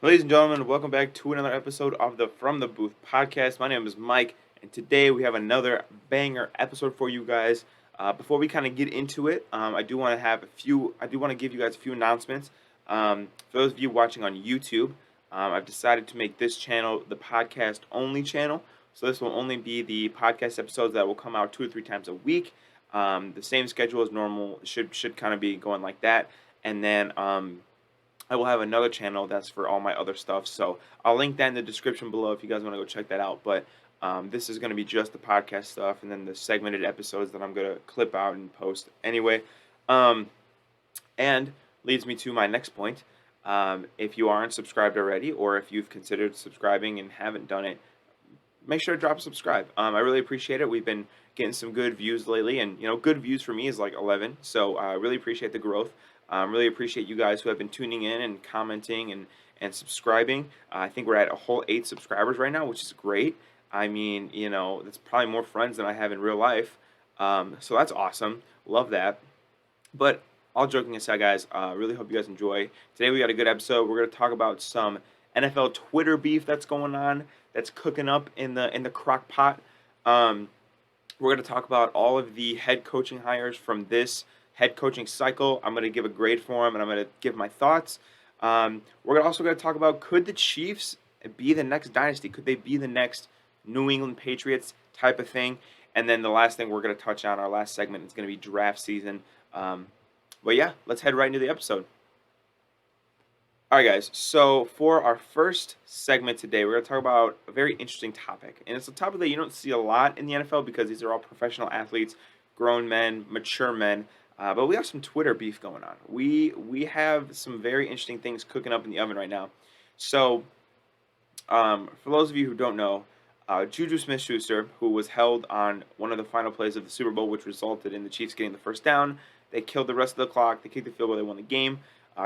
Ladies and gentlemen, welcome back to another episode of the From the Booth podcast. My name is Mike, and today we have another banger episode for you guys. Before we kind of get into it, I do want to give you guys a few announcements. For those of you watching on YouTube, I've decided to make this channel the podcast only channel. So this will only be the podcast episodes that will come out 2 or 3 times a week. The same schedule as normal should kind of be going like that, and then I will have another channel that's for all my other stuff. So I'll link that in the description below if you guys want to go check that out. But this is going to be just the podcast stuff and then the segmented episodes that I'm going to clip out and post anyway. And leads me to my next point. If you aren't subscribed already, or if you've considered subscribing and haven't done it, make sure to drop a subscribe. I really appreciate it. We've been getting some good views lately, and good views for me is like 11. So I really appreciate the growth. Really appreciate you guys who have been tuning in and commenting and subscribing. I think we're at a whole 8 subscribers right now, which is great. I mean, that's probably more friends than I have in real life. So that's awesome. Love that. But all joking aside, guys, really hope you guys enjoy. Today we got a good episode. We're going to talk about some NFL Twitter beef that's going on, that's cooking up in the crock pot. We're going to talk about all of the head coaching hires from this head coaching cycle. I'm going to give a grade for them, and I'm going to give my thoughts. We're also going to talk about, could the Chiefs be the next Dynasty? Could they be the next New England Patriots type of thing? And then the last thing we're going to touch on, our last segment, is going to be draft season. But yeah, let's head right into the episode. All right, guys. So for our first segment today, we're going to talk about a very interesting topic. And it's a topic that you don't see a lot in the NFL because these are all professional athletes, grown men, mature men. But we have some Twitter beef going on. We have some very interesting things cooking up in the oven right now. So, for those of you who don't know, JuJu Smith-Schuster, who was held on one of the final plays of the Super Bowl, which resulted in the Chiefs getting the first down, they killed the rest of the clock, they kicked the field goal, they won the game.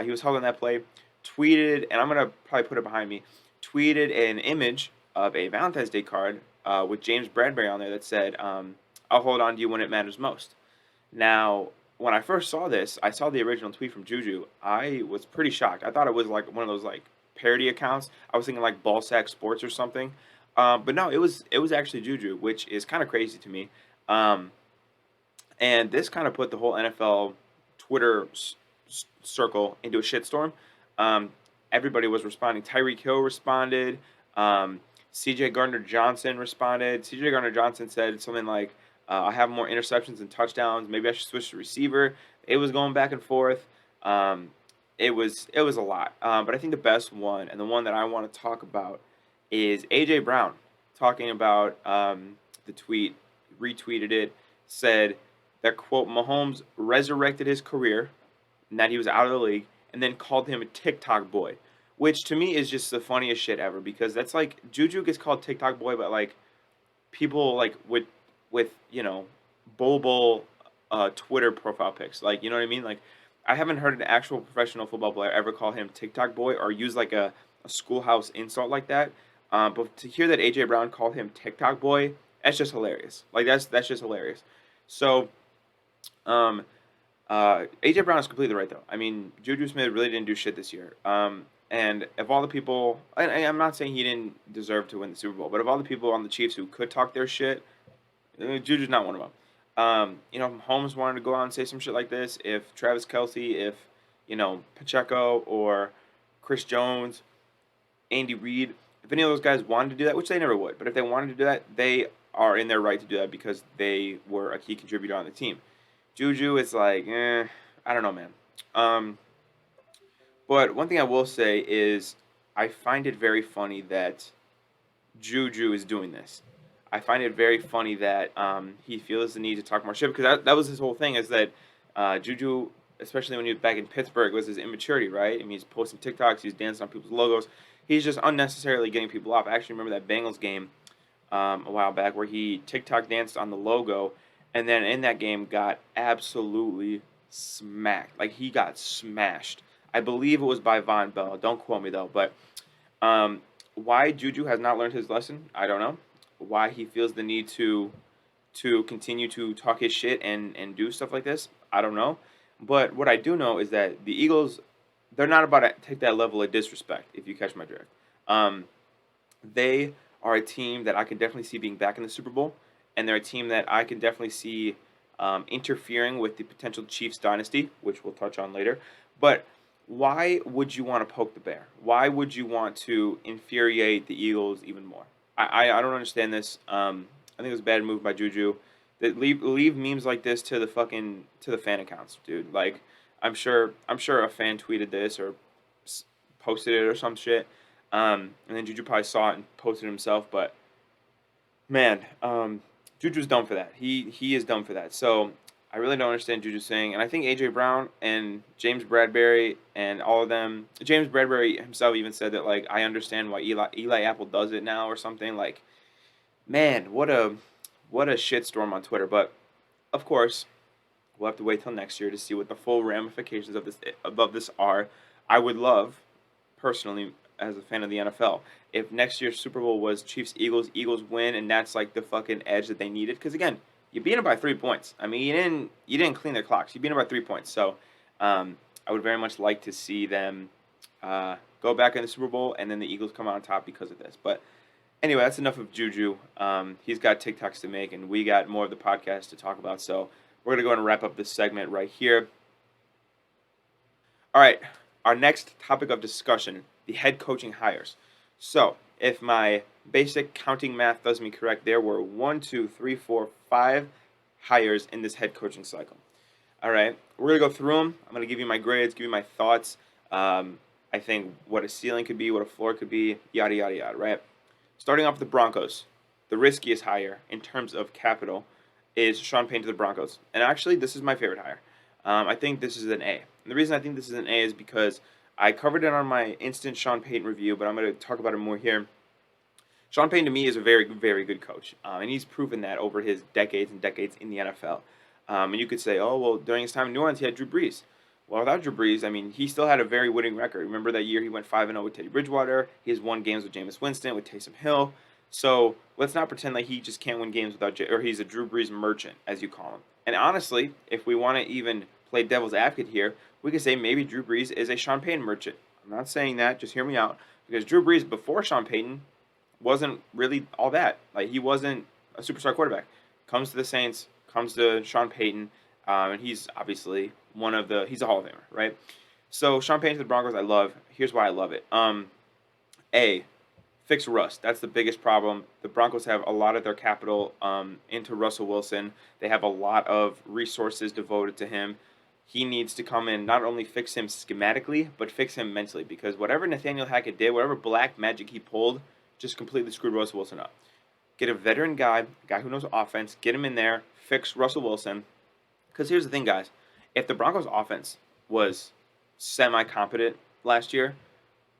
He was held on that play, tweeted, and I'm going to probably put it behind me, tweeted an image of a Valentine's Day card with James Bradbury on there that said, "I'll hold on to you when it matters most." Now, when I first saw this, I saw the original tweet from JuJu. I was pretty shocked. I thought it was like one of those like parody accounts. I was thinking like Ballsack Sports or something. But no, it was actually JuJu, which is kind of crazy to me. And this kind of put the whole NFL Twitter circle into a shitstorm. Everybody was responding. Tyreek Hill responded. C.J. Gardner-Johnson responded. C.J. Gardner-Johnson said something like, I have more interceptions than touchdowns. Maybe I should switch to receiver. It was going back and forth. It was a lot. But I think the best one, and the one that I want to talk about, is A.J. Brown talking about the tweet, retweeted it, said that, quote, Mahomes resurrected his career and that he was out of the league, and then called him a TikTok boy, which to me is just the funniest shit ever, because that's like, JuJu gets called TikTok boy, but like people like with Bowl Twitter profile pics. Like, you know what I mean? Like, I haven't heard an actual professional football player ever call him TikTok boy or use like a schoolhouse insult like that. But to hear that A.J. Brown called him TikTok boy, that's just hilarious. Like, that's just hilarious. So, A.J. Brown is completely right, though. I mean, JuJu Smith really didn't do shit this year. And of all the people, I'm not saying he didn't deserve to win the Super Bowl, but of all the people on the Chiefs who could talk their shit, JuJu's not one of them. Holmes wanted to go out and say some shit like this. If Travis Kelce, if Pacheco or Chris Jones, Andy Reid, if any of those guys wanted to do that, which they never would, but if they wanted to do that, they are in their right to do that because they were a key contributor on the team. JuJu is like, I don't know, man. But one thing I will say is I find it very funny that JuJu is doing this. I find it very funny that he feels the need to talk more shit, because that was his whole thing, is that JuJu, especially when he was back in Pittsburgh, was his immaturity, right? I mean, he's posting TikToks, he's dancing on people's logos. He's just unnecessarily getting people off. I actually remember that Bengals game a while back where he TikTok danced on the logo, and then in that game got absolutely smacked. Like, he got smashed. I believe it was by Von Bell. Don't quote me, though. But why JuJu has not learned his lesson, I don't know. Why he feels the need to continue to talk his shit and do stuff like this, I don't know. But what I do know is that the Eagles they're not about to take that level of disrespect, if you catch my drift. Um, they are a team that I can definitely see being back in the Super Bowl, and they're a team that I can definitely see interfering with the potential Chiefs dynasty, which we'll touch on later. But why would you want to poke the bear? Why would you want to infuriate the Eagles even more? I don't understand this. I think it was a bad move by JuJu. That leave memes like this to the fan accounts, dude. Like I'm sure a fan tweeted this or posted it or some shit. And then Juju probably saw it and posted it himself. But man, Juju's dumb for that. He is dumb for that. So I really don't understand Juju saying. And I think AJ Brown and James Bradbury and all of them. James Bradbury himself even said that like I understand why Eli Apple does it now or something. Like man, what a shitstorm on Twitter. But of course, we'll have to wait till next year to see what the full ramifications of this are. I would love, personally, as a fan of the NFL, if next year's Super Bowl was Chiefs Eagles, Eagles win, and that's like the fucking edge that they needed. Because again, you beat them by 3 points. I mean, you didn't clean their clocks. You beat them by 3 points. So I would very much like to see them go back in the Super Bowl, and then the Eagles come out on top because of this. But anyway, that's enough of Juju. He's got TikToks to make, and we got more of the podcast to talk about. So we're going to go ahead and wrap up this segment right here. All right, our next topic of discussion, the head coaching hires. So if my basic counting math does me correct, there were 1, 2, 3, 4, 5 hires in this head coaching cycle. All right, we're going to go through them. I'm going to give you my grades, give you my thoughts. I think what a ceiling could be, what a floor could be, yada, yada, yada, right? Starting off with the Broncos, the riskiest hire in terms of capital is Sean Payton to the Broncos. And actually, this is my favorite hire. I think this is an A. And the reason I think this is an A is because I covered it on my instant Sean Payton review, but I'm going to talk about it more here. Sean Payton, to me, is a very, very good coach. And he's proven that over his decades and decades in the NFL. And you could say, oh, well, during his time in New Orleans, he had Drew Brees. Well, without Drew Brees, I mean, he still had a very winning record. Remember that year he went 5-0 with Teddy Bridgewater. He has won games with Jameis Winston, with Taysom Hill. So let's not pretend like he just can't win games without or he's a Drew Brees merchant, as you call him. And honestly, if we want to even play devil's advocate here, we could say maybe Drew Brees is a Sean Payton merchant. I'm not saying that. Just hear me out. Because Drew Brees, before Sean Payton, wasn't really all that. Like, he wasn't a superstar quarterback. Comes to the Saints, comes to Sean Payton, and he's obviously he's a Hall of Famer, right? So Sean Payton to the Broncos, I love. Here's why I love it. A, fix rust. That's the biggest problem. The Broncos have a lot of their capital into Russell Wilson. They have a lot of resources devoted to him. He needs to come in, not only fix him schematically, but fix him mentally. Because whatever Nathaniel Hackett did, whatever black magic he pulled, just completely screwed Russell Wilson up. Get a veteran guy, a guy who knows offense, get him in there, fix Russell Wilson. Because here's the thing, guys. If the Broncos' offense was semi-competent last year,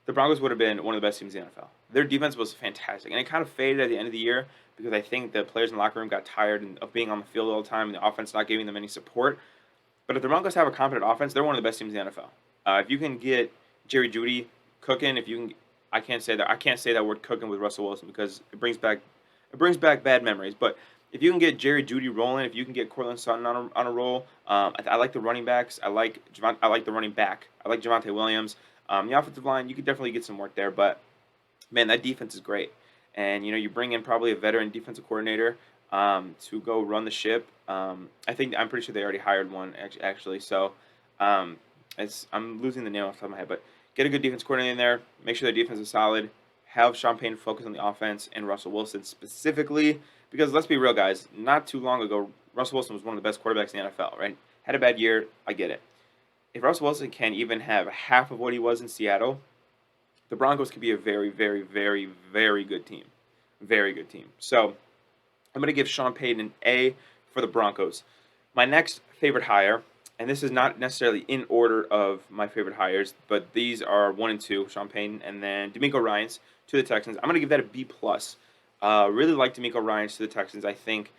the Broncos would have been one of the best teams in the NFL. Their defense was fantastic. And it kind of faded at the end of the year because I think the players in the locker room got tired of being on the field all the time and the offense not giving them any support. But if the Broncos have a competent offense, they're one of the best teams in the NFL. If you can get Jerry Jeudy cooking, I can't say that word cooking with Russell Wilson because it brings back bad memories. But if you can get Jerry Jeudy rolling, if you can get Cortland Sutton on a roll, I like the running backs. I like the running back. I like Javonte Williams. The offensive line, you could definitely get some work there. But man, that defense is great. And you bring in probably a veteran defensive coordinator to go run the ship. I'm pretty sure they already hired one actually. So I'm losing the name off the top of my head, but get a good defense coordinator in there. Make sure the defense is solid. Have Sean Payton focus on the offense and Russell Wilson specifically. Because let's be real, guys. Not too long ago, Russell Wilson was one of the best quarterbacks in the NFL, right? Had a bad year. I get it. If Russell Wilson can even have half of what he was in Seattle, the Broncos could be a very, very, very, very good team. Very good team. So I'm going to give Sean Payton an A for the Broncos. My next favorite hire, and this is not necessarily in order of my favorite hires, but these are 1 and 2, Sean Payton, and then DeMeco Ryans to the Texans. I'm going to give that a B+. Really like DeMeco Ryans to the Texans. I think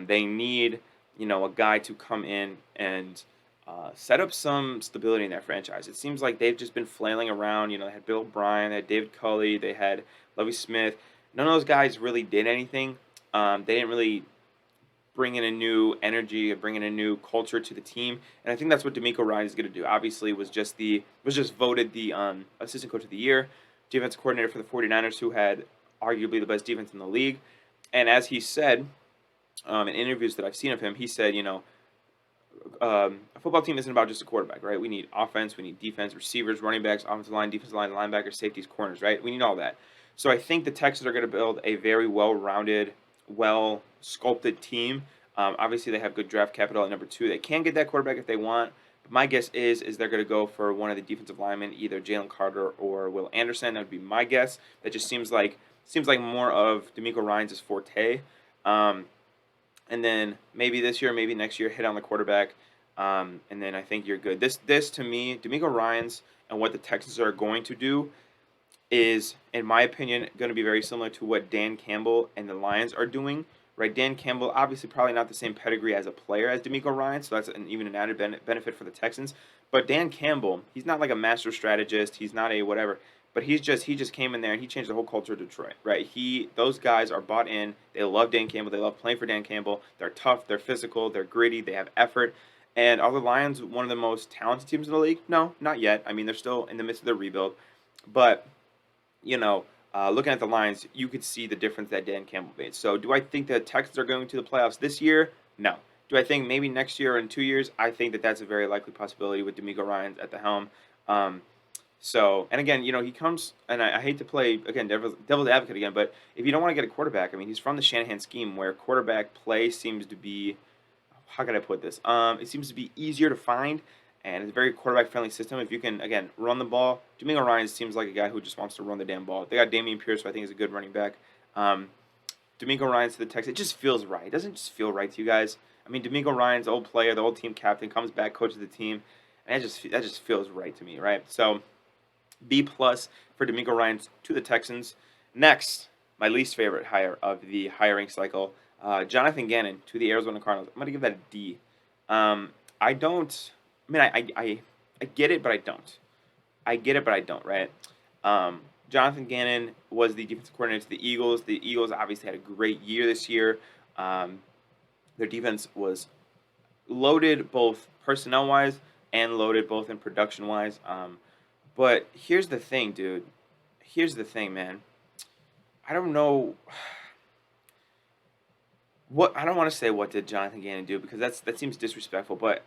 they need, a guy to come in and set up some stability in their franchise. It seems like they've just been flailing around. They had Bill O'Brien, they had David Culley, they had Lovie Smith. None of those guys really did anything. They didn't really bring in a new energy, bring in a new culture to the team, and I think that's what D'Amico Ryan is going to do. Obviously, was just voted the assistant coach of the year, defensive coordinator for the 49ers, who had arguably the best defense in the league. And as he said in interviews that I've seen of him, he said, a football team isn't about just a quarterback, right? We need offense, we need defense, receivers, running backs, offensive line, defensive line, linebackers, safeties, corners, right? We need all that. So I think the Texans are going to build a very well-rounded, well-sculpted team. Obviously, they have good draft capital at number 2. They can get that quarterback if they want. But my guess is they're going to go for one of the defensive linemen, either Jalen Carter or Will Anderson. That would be my guess. That just seems like more of D'Amico Ryan's forte. And then maybe this year, maybe next year, hit on the quarterback, and then I think you're good. This to me, D'Amico Ryan's and what the Texans are going to do is, in my opinion, going to be very similar to what Dan Campbell and the Lions are doing. Right, Dan Campbell, obviously probably not the same pedigree as a player as D'Amico Ryan, so that's even an added benefit for the Texans. But Dan Campbell, he's not like a master strategist. He's not a whatever. But he just came in there and he changed the whole culture of Detroit, right? Those guys are bought in. They love Dan Campbell. They love playing for Dan Campbell. They're tough. They're physical. They're gritty. They have effort. And are the Lions one of the most talented teams in the league? No, not yet. I mean, they're still in the midst of their rebuild. But looking at the Lions, you could see the difference that Dan Campbell made. So do I think the Texans are going to the playoffs this year? No. Do I think maybe next year or in 2 years? I think that's a very likely possibility with D'Amico Ryan at the helm. And again, he comes, and I hate to play, again, devil's advocate again, but if you don't want to get a quarterback, I mean, he's from the Shanahan scheme where quarterback play seems to be, how can I put this? It seems to be easier to find, and it's a very quarterback-friendly system. If you can, again, run the ball, D'Amico Ryan seems like a guy who just wants to run the damn ball. They got Dameon Pierce, who I think is a good running back. D'Amico Ryan's to the Texans, it just feels right. It doesn't just feel right to you guys. I mean, D'Amico Ryan's the old player, the old team captain, comes back, coaches the team, and that just feels right to me, right? So B+ for D'Amico Ryan to the Texans. Next, my least favorite hire of the hiring cycle, Jonathan Gannon to the Arizona Cardinals. I'm going to give that a D. I get it, but I don't. I get it, but I don't, right? Jonathan Gannon was the defensive coordinator to the Eagles. The Eagles obviously had a great year this year. Their defense was loaded both personnel-wise and loaded both in production-wise. But here's the thing, dude. Here's the thing, man. I don't know I don't want to say what did Jonathan Gannon do because that seems disrespectful, but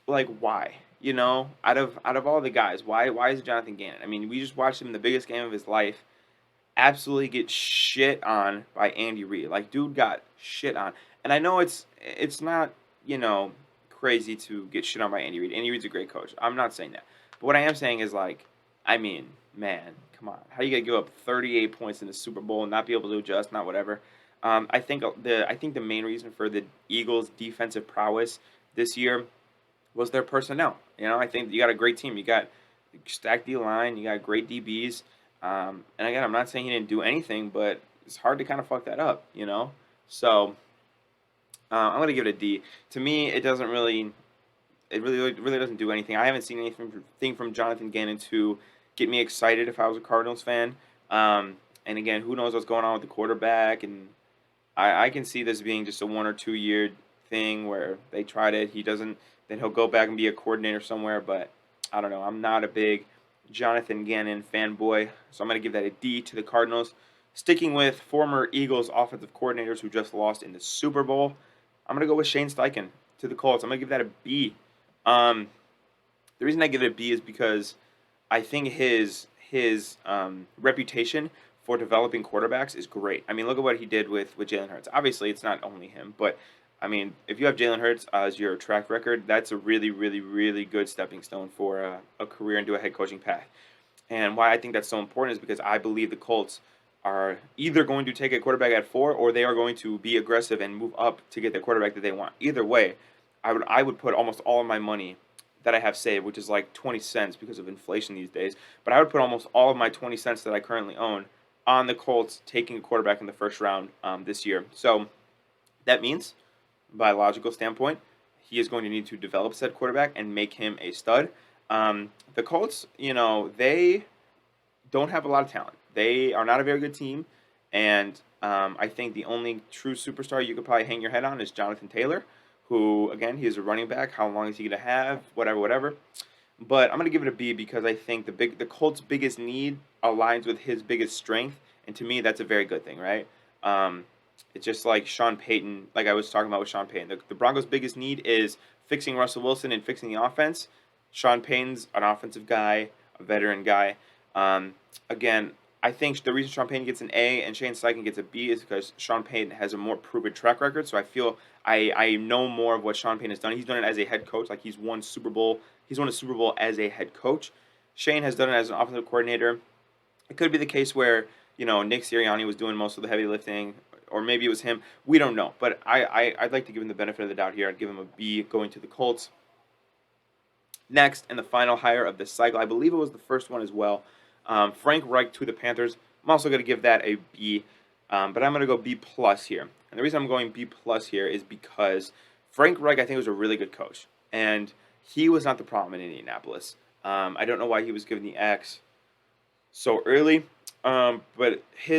like why? Out of all the guys, why is it Jonathan Gannon? I mean, we just watched him in the biggest game of his life absolutely get shit on by Andy Reid. Like, dude got shit on. And I know it's not, crazy to get shit on by Andy Reid. Andy Reid's a great coach. I'm not saying that. But what I am saying is, like, I mean, man, come on. How you going to give up 38 points in the Super Bowl and not be able to adjust, not whatever? I think the main reason for the Eagles' defensive prowess this year was their personnel. I think you got a great team. You got stacked D-line. You got great DBs. And again, I'm not saying he didn't do anything, but it's hard to kind of fuck that up, So I'm going to give it a D. To me, it really doesn't do anything. I haven't seen anything from Jonathan Gannon to get me excited if I was a Cardinals fan. And again, who knows what's going on with the quarterback. And I can see this being just a 1 or 2 year thing where they tried it. He doesn't, then he'll go back and be a coordinator somewhere. But I don't know. I'm not a big Jonathan Gannon fanboy. So I'm going to give that a D to the Cardinals. Sticking with former Eagles offensive coordinators who just lost in the Super Bowl, I'm going to go with Shane Steichen to the Colts. I'm going to give that a B. The reason I give it a B is because I think his reputation for developing quarterbacks is great. I mean, look at what he did with Jalen Hurts. Obviously, it's not only him, but I mean, if you have Jalen Hurts as your track record, that's a really, really, really good stepping stone for a career into a head coaching path. And why I think that's so important is because I believe the Colts are either going to take a quarterback at 4 or they are going to be aggressive and move up to get the quarterback that they want. Either way, I would put almost all of my money that I have saved, which is like 20 cents because of inflation these days, but I would put almost all of my 20 cents that I currently own on the Colts taking a quarterback in the first round this year. So that means, by a logical standpoint, he is going to need to develop said quarterback and make him a stud. The Colts, they don't have a lot of talent. They are not a very good team, and I think the only true superstar you could probably hang your head on is Jonathan Taylor, who, again, he is a running back. How long is he going to have? Whatever, whatever. But I'm going to give it a B because I think the Colts' biggest need aligns with his biggest strength, and to me, that's a very good thing, right? Um, it's just like Sean Payton, like I was talking about with Sean Payton. The Broncos' biggest need is fixing Russell Wilson and fixing the offense. Sean Payton's an offensive guy, a veteran guy. Again, I think the reason Sean Payton gets an A and Shane Steichen gets a B is because Sean Payton has a more proven track record. So I feel I know more of what Sean Payton has done. He's done it as a head coach, like he's won Super Bowl. He's won a Super Bowl as a head coach. Shane has done it as an offensive coordinator. It could be the case where Nick Sirianni was doing most of the heavy lifting, or maybe it was him. We don't know, but I'd like to give him the benefit of the doubt here. I'd give him a B going to the Colts. Next, and the final hire of this cycle, I believe it was the first one as well. Frank Reich to the Panthers. I'm also going to give that a B, but I'm going to go B plus here. And the reason I'm going B plus here is because Frank Reich, I think, was a really good coach, and he was not the problem in Indianapolis. I don't know why he was given the X so early, but their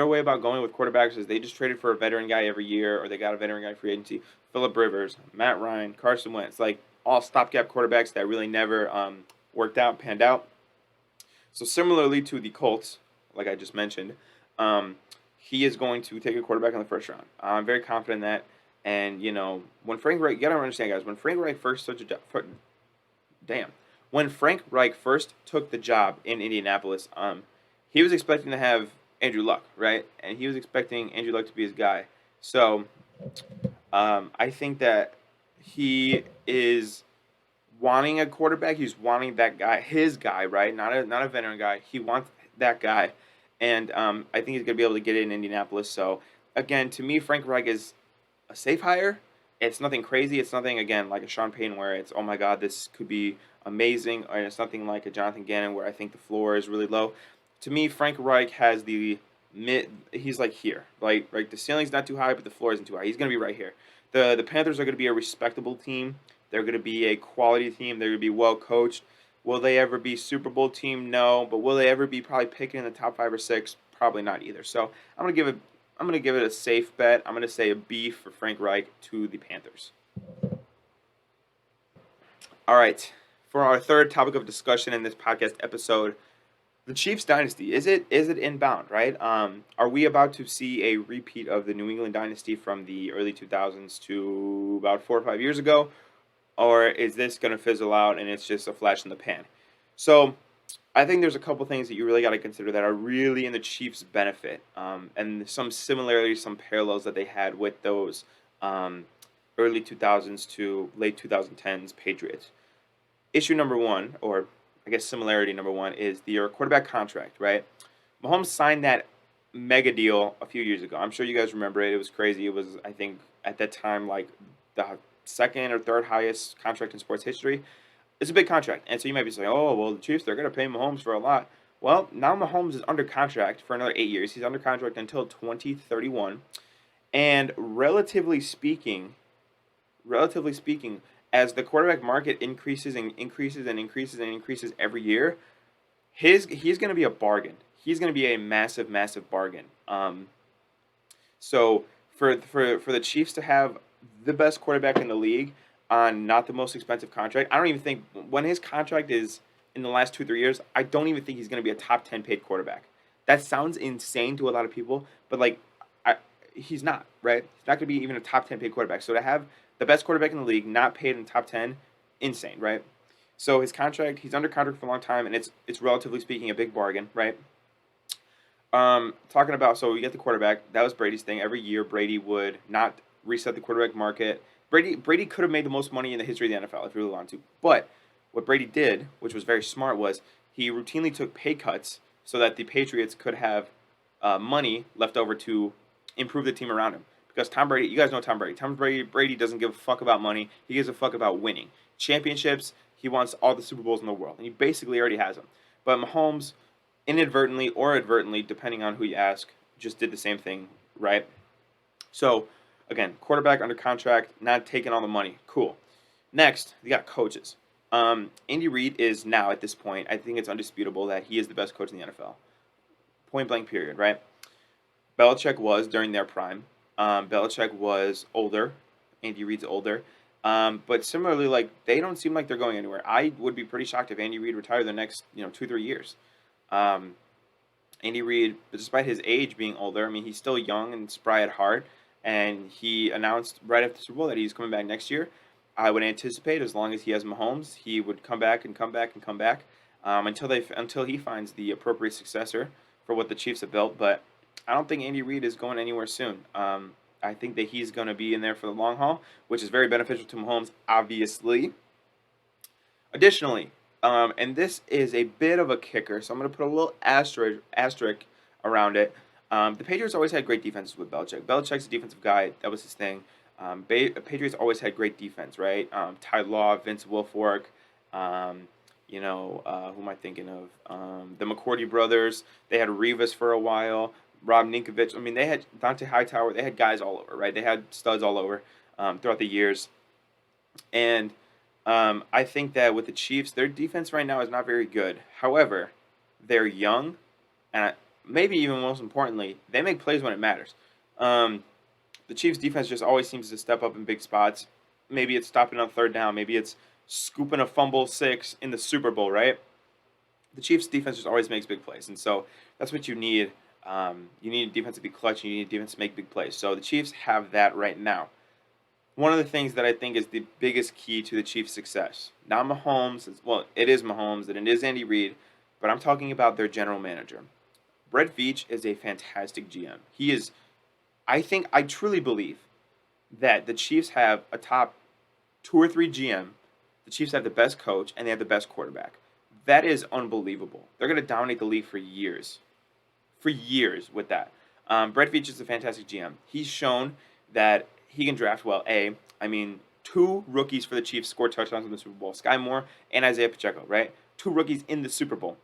way about going with quarterbacks is they just traded for a veteran guy every year, or they got a veteran guy free agency. Phillip Rivers, Matt Ryan, Carson Wentz, like all stopgap quarterbacks that really never panned out. So similarly to the Colts, like I just mentioned, he is going to take a quarterback in the first round. I'm very confident in that. And when Frank Reich, you gotta understand, guys, when Frank Reich first took the job in Indianapolis, he was expecting to have Andrew Luck, right? And he was expecting Andrew Luck to be his guy. So I think that he is wanting a quarterback. He's wanting that guy, his guy, right? Not a veteran guy. He wants that guy, and I think he's gonna be able to get it in Indianapolis. So again, to me, Frank Reich is a safe hire. It's nothing crazy. It's nothing, again, like a Sean Payton where it's, oh my God, this could be amazing, and it's nothing like a Jonathan Gannon where I think the floor is really low. To me, Frank Reich has the mid. He's like here, like the ceiling's not too high, but the floor isn't too high. He's gonna be right here. The Panthers are gonna be a respectable team. They're going to be a quality team. They're going to be well coached. Will they ever be Super Bowl team? No. But will they ever be probably picking in the top 5 or 6? Probably not either. So I'm going to give it a safe bet. I'm going to say a B for Frank Reich to the Panthers. All right. For our third topic of discussion in this podcast episode, the Chiefs dynasty. Is it inbound, right? Are we about to see a repeat of the New England dynasty from the early 2000s to about 4 or 5 years ago? Or is this going to fizzle out and it's just a flash in the pan? So I think there's a couple things that you really got to consider that are really in the Chiefs' benefit, and some similarities, some parallels that they had with those early 2000s to late 2010s Patriots. Issue number one, or I guess similarity number one, is your quarterback contract, right? Mahomes signed that mega deal a few years ago. I'm sure you guys remember it. It was crazy. It was, I think, at that time, like the second or third highest contract in sports history. It's a big contract. And so you might be saying, oh, well, the Chiefs, they're going to pay Mahomes for a lot. Well, now Mahomes is under contract for another 8 years. He's under contract until 2031. And relatively speaking, as the quarterback market increases and increases and increases and increases every year, he's going to be a bargain. He's going to be a massive, massive bargain. So for the Chiefs to have the best quarterback in the league on not the most expensive contract, I don't even think when his contract is in the last 2-3 years, I don't even think he's going to be a top 10 paid quarterback. That sounds insane to a lot of people, but he's not, right? He's not going to be even a top 10 paid quarterback. So to have the best quarterback in the league not paid in the top 10, insane, right? So his contract, he's under contract for a long time, and it's relatively speaking a big bargain, right? Talking about, so we get the quarterback. That was Brady's thing. Every year, Brady would not reset the quarterback market. Brady could have made the most money in the history of the NFL if he really wanted to. But what Brady did, which was very smart, was he routinely took pay cuts so that the Patriots could have money left over to improve the team around him. Because Tom Brady, you guys know Tom Brady. Brady doesn't give a fuck about money. He gives a fuck about winning. Championships, he wants all the Super Bowls in the world. And he basically already has them. But Mahomes, inadvertently or advertently, depending on who you ask, just did the same thing, right? So, again, quarterback under contract, not taking all the money. Cool. Next, you got coaches. Andy Reid is now, at this point, I think it's undisputable that he is the best coach in the NFL. Point blank period, right? Belichick was during their prime. Belichick was older. Andy Reid's older. But similarly, like they don't seem like they're going anywhere. I would be pretty shocked if Andy Reid retired the next 2-3 years. Um, Andy Reid, despite his age being older, I mean he's still young and spry at heart. And he announced right after the Super Bowl that he's coming back next year. I would anticipate as long as he has Mahomes, he would come back and come back and come back until he finds the appropriate successor for what the Chiefs have built. But I don't think Andy Reid is going anywhere soon. I think that he's going to be in there for the long haul, which is very beneficial to Mahomes, obviously. Additionally, and this is a bit of a kicker, so I'm going to put a little asterisk around it. The Patriots always had great defenses with Belichick. Belichick's a defensive guy. That was his thing. Patriots always had great defense, right? Ty Law, Vince Wilfork, who am I thinking of? The McCourty brothers. They had Rivas for a while. Rob Ninkovich. I mean, they had Dante Hightower. They had guys all over, right? They had studs all over throughout the years. And I think that with the Chiefs, their defense right now is not very good. However, they're young, and maybe even most importantly, they make plays when it matters. The Chiefs' defense just always seems to step up in big spots. Maybe it's stopping on third down. Maybe it's scooping a fumble 6 in the Super Bowl, right? The Chiefs' defense just always makes big plays, and so that's what you need. You need a defense to be clutch. You need a defense to make big plays. So the Chiefs have that right now. One of the things that I think is the biggest key to the Chiefs' success, not Mahomes, well, it is Mahomes and it is Andy Reid, but I'm talking about their general manager. Brett Veach is a fantastic GM. He is, I truly believe that the Chiefs have a top 2 or 3 GM. The Chiefs have the best coach and they have the best quarterback. That is unbelievable. They're going to dominate the league for years. For years with that. Brett Veach is a fantastic GM. He's shown that he can draft well. I mean, 2 rookies for the Chiefs scored touchdowns in the Super Bowl. Sky Moore and Isaiah Pacheco, right? 2 rookies in the Super Bowl.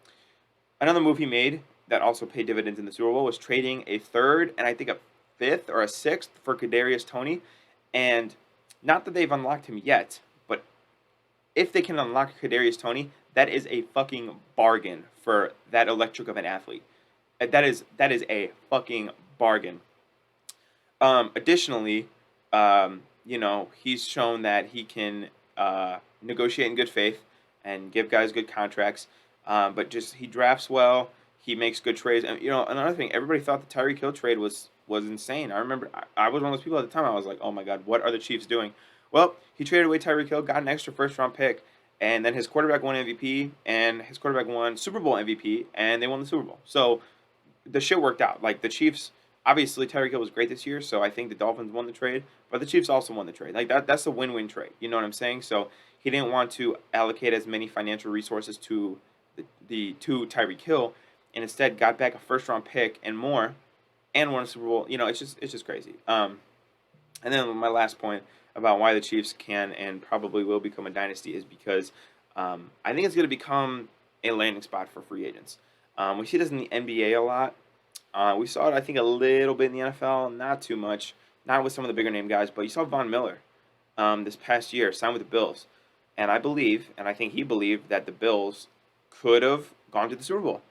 Another move he made that also paid dividends in the Super Bowl was trading a 3rd and I think a 5th or a 6th for Kadarius Toney. And not that they've unlocked him yet, but if they can unlock Kadarius Toney, that is a fucking bargain for that electric of an athlete. That is a fucking bargain. Additionally, he's shown that he can negotiate in good faith and give guys good contracts. But just he drafts well. He makes good trades. And another thing, everybody thought the Tyreek Hill trade was insane. I remember I was one of those people at the time. I was like, oh my god, what are the Chiefs doing? Well, he traded away Tyreek Hill, got an extra first-round pick, and then his quarterback won MVP, and his quarterback won Super Bowl MVP, and they won the Super Bowl. So the shit worked out. Like the Chiefs, obviously Tyreek Hill was great this year, so I think the Dolphins won the trade, but the Chiefs also won the trade. Like that's a win-win trade. You know what I'm saying? So he didn't want to allocate as many financial resources to to Tyreek Hill, and instead got back a first-round pick and more, and won a Super Bowl. It's just crazy. And then my last point about why the Chiefs can and probably will become a dynasty is because I think it's going to become a landing spot for free agents. We see this in the NBA a lot. We saw it, I think, a little bit in the NFL, not too much, not with some of the bigger name guys, but you saw Von Miller this past year sign with the Bills. And I believe, and I think he believed, that the Bills could have gone to the Super Bowl.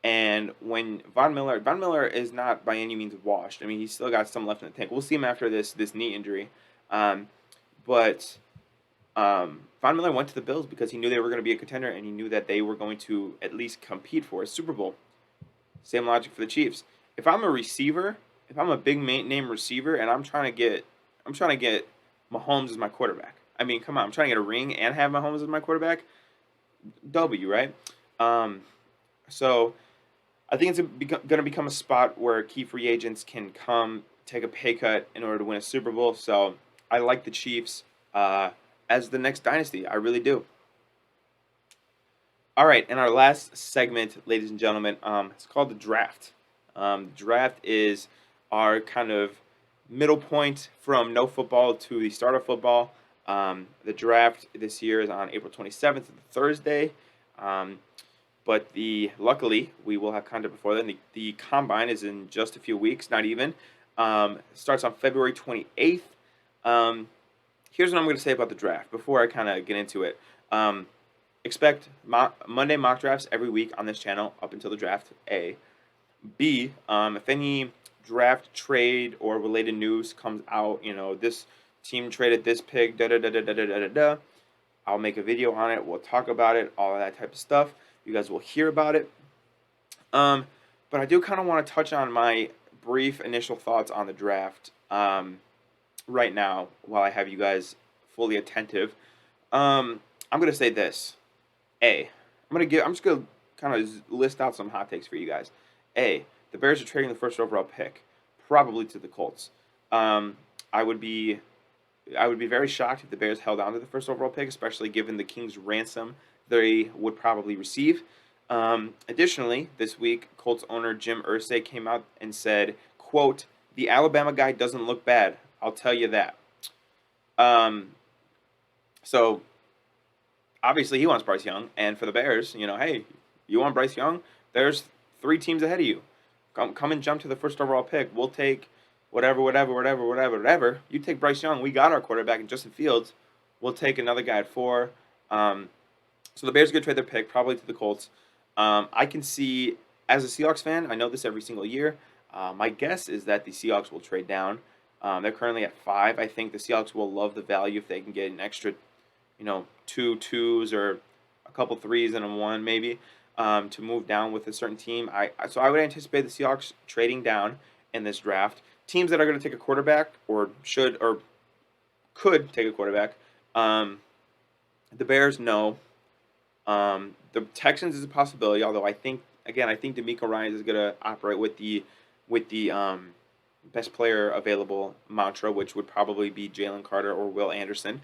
And when Von Miller is not by any means washed. I mean, he's still got some left in the tank. We'll see him after this knee injury. But Von Miller went to the Bills because he knew they were going to be a contender, and he knew that they were going to at least compete for a Super Bowl. Same logic for the Chiefs. If I'm a receiver, if I'm a big name receiver, and I'm trying to get Mahomes as my quarterback. I mean, come on, I'm trying to get a ring and have Mahomes as my quarterback. W, right? So I think it's going to become a spot where key free agents can come take a pay cut in order to win a Super Bowl. So I like the Chiefs as the next dynasty. I really do. All right, and our last segment, ladies and gentlemen, it's called the draft. The draft is our kind of middle point from no football to the start of football. The draft this year is on April 27th, Thursday. But luckily, we will have content before then. The combine is in just a few weeks, not even. Starts on February 28th. Here's what I'm going to say about the draft before I kind of get into it. Expect Monday mock drafts every week on this channel up until the draft, A. B, if any draft trade or related news comes out, this team traded this pick, da da da da da da da da, I'll make a video on it. We'll talk about it, all of that type of stuff. You guys will hear about it. But I do kind of want to touch on my brief initial thoughts on the draft right now while I have you guys fully attentive. I'm gonna say this. I'm just gonna kind of list out some hot takes for you guys. The Bears are trading the first overall pick, probably to the Colts. I would be very shocked if the Bears held on to the first overall pick, especially given the Kings' ransom they would probably receive. Additionally, this week, Colts owner Jim Irsay came out and said, quote, "The Alabama guy doesn't look bad. I'll tell you that." So obviously he wants Bryce Young, and for the Bears, hey, you want Bryce Young? There's 3 teams ahead of you. Come and jump to the first overall pick. We'll take whatever. You take Bryce Young. We got our quarterback in Justin Fields. We'll take another guy at 4. So the Bears are going to trade their pick, probably to the Colts. I can see, as a Seahawks fan, I know this every single year. My guess is that the Seahawks will trade down. They're currently at 5. I think the Seahawks will love the value if they can get an extra, 2 2s or a couple 3s and a 1 maybe to move down with a certain team. So I would anticipate the Seahawks trading down in this draft. Teams that are going to take a quarterback or could take a quarterback. The Bears, no. The Texans is a possibility, although I think DeMeco Ryans is going to operate with the best player available mantra, which would probably be Jalen Carter or Will Anderson.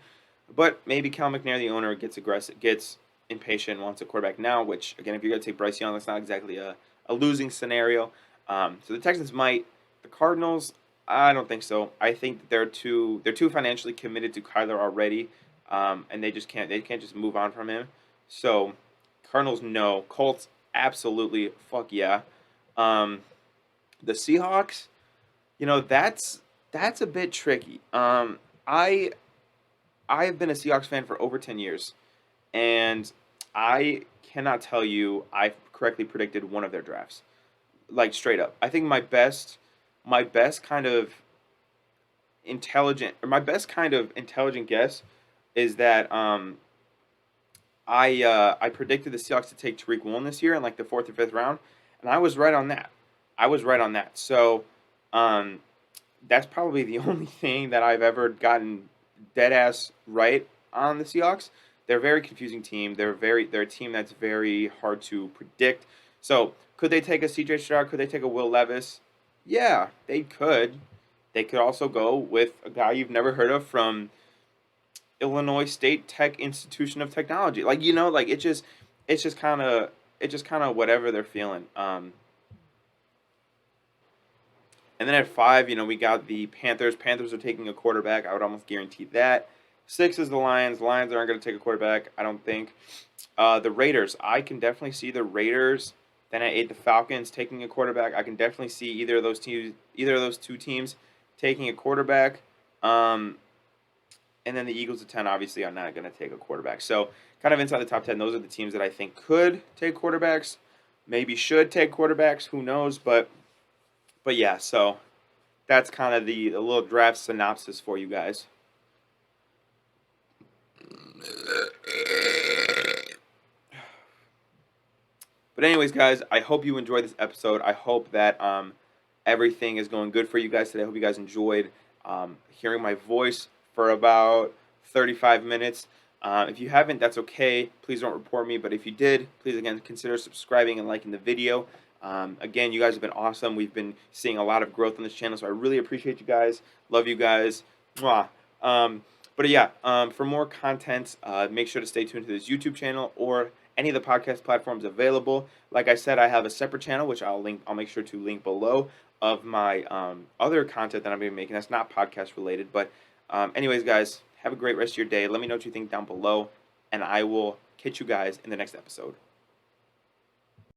But maybe Cal McNair, the owner, gets aggressive, gets impatient, wants a quarterback now, which, again, if you're going to take Bryce Young, that's not exactly a losing scenario. So the Texans might. The Cardinals, I don't think so. I think they're too financially committed to Kyler already, and they can't just move on from him. So Cardinals, no. Colts, absolutely, fuck yeah. The Seahawks, that's a bit tricky. I've been a Seahawks fan for over 10 years, and I cannot tell you I've correctly predicted one of their drafts. Like, straight up. I think my best kind of intelligent guess is that I predicted the Seahawks to take Tariq Woolen this year in like the 4th or 5th round, and I was right on that. So that's probably the only thing that I've ever gotten dead ass right on the Seahawks. They're a very confusing team. They're a team that's very hard to predict. So could they take a CJ Stroud? Could they take a Will Levis? Yeah, they could. They could also go with a guy you've never heard of from Illinois State Tech Institution of Technology. It's just kind of whatever they're feeling. And then at 5, we got the Panthers. Panthers are taking a quarterback. I would almost guarantee that. 6 is the Lions. Lions aren't going to take a quarterback, I don't think. The Raiders. I can definitely see the Raiders. Then at 8, the Falcons taking a quarterback. I can definitely see either of those 2 teams taking a quarterback. And then the Eagles at 10 obviously are not going to take a quarterback. So kind of inside the top 10, those are the teams that I think could take quarterbacks. Maybe should take quarterbacks. Who knows? But yeah, so that's kind of the little draft synopsis for you guys. But anyways, guys, I hope you enjoyed this episode. I hope that everything is going good for you guys today. I hope you guys enjoyed hearing my voice for about 35 minutes. If you haven't, that's okay. Please don't report me. But if you did, please, again, consider subscribing and liking the video. Again, you guys have been awesome. We've been seeing a lot of growth on this channel, so I really appreciate you guys. Love you guys. Mwah. But yeah, for more content, make sure to stay tuned to this YouTube channel or any of the podcast platforms available. Like I said, I have a separate channel, which I'll make sure to link below, of my other content that I'm going to be making. That's not podcast related. But anyways, guys, have a great rest of your day. Let me know what you think down below, and I will catch you guys in the next episode.